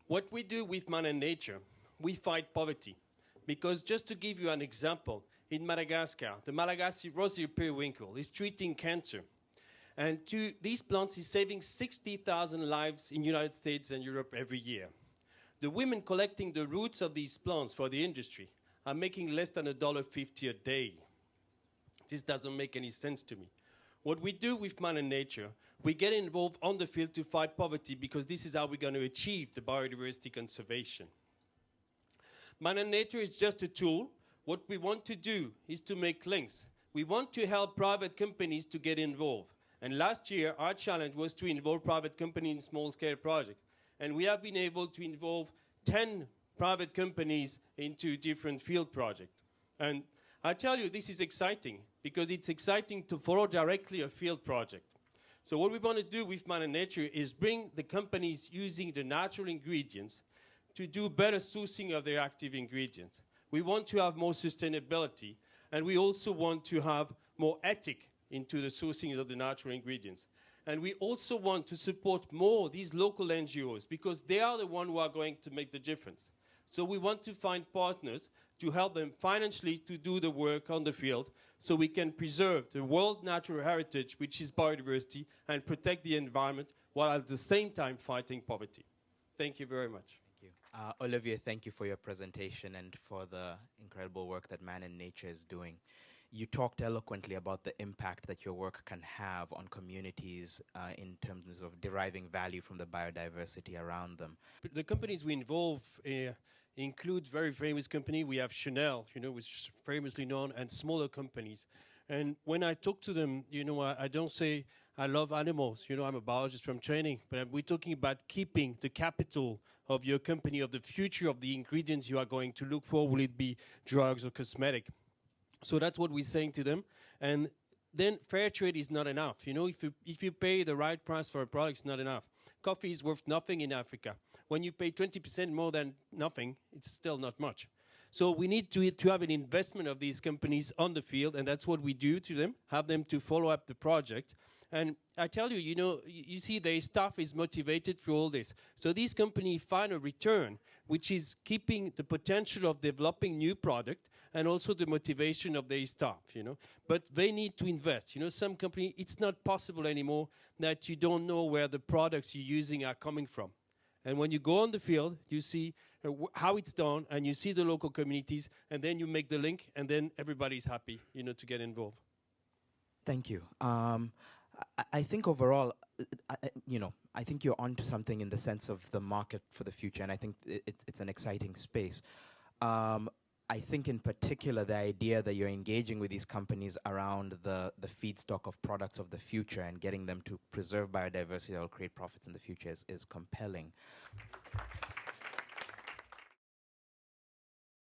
What we do with Man and Nature, we fight poverty. Because just to give you an example, in Madagascar, the Malagasy rosy periwinkle is treating cancer. And these plants is saving 60,000 lives in the United States and Europe every year. The women collecting the roots of these plants for the industry are making less than $1.50 a day. This doesn't make any sense to me. What we do with Man and Nature, we get involved on the field to fight poverty because this is how we're going to achieve the biodiversity conservation. Man and Nature is just a tool. What we want to do is to make links. We want to help private companies to get involved. And last year, our challenge was to involve private companies in small-scale projects. And we have been able to involve 10 private companies into different field projects. And I tell you, this is exciting, because it's exciting to follow directly a field project. So what we want to do with Man and Nature is bring the companies using the natural ingredients to do better sourcing of their active ingredients. We want to have more sustainability, and we also want to have more ethic into the sourcing of the natural ingredients. And we also want to support more these local NGOs, because they are the ones who are going to make the difference. So we want to find partners to help them financially to do the work on the field, so we can preserve the world natural heritage, which is biodiversity, and protect the environment, while at the same time fighting poverty. Thank you very much. Thank you. Olivier, thank you for your presentation and for the incredible work that Man and Nature is doing. You talked eloquently about the impact that your work can have on communities in terms of deriving value from the biodiversity around them. But the companies we involve include very famous companies. We have Chanel, which is famously known, and smaller companies. And when I talk to them, I don't say I love animals. I'm a biologist from training, but we're talking about keeping the capital of your company, of the future of the ingredients you are going to look for, will it be drugs or cosmetic. So that's what we're saying to them. And then fair trade is not enough. If you pay the right price for a product, it's not enough. Coffee is worth nothing in Africa. When you pay 20% more than nothing, it's still not much. So we need to have an investment of these companies on the field, and that's what we do to them, have them to follow up the project. And I tell you, you see their staff is motivated through all this. So these companies find a return, which is keeping the potential of developing new product and also the motivation of their staff, But they need to invest. Some company, it's not possible anymore that you don't know where the products you're using are coming from. And when you go on the field, you see how it's done, and you see the local communities, and then you make the link, and then everybody's happy, to get involved. Thank you. I think overall, I think you're onto something in the sense of the market for the future, and I think it's an exciting space. I think in particular the idea that you're engaging with these companies around the feedstock of products of the future and getting them to preserve biodiversity that will create profits in the future is compelling.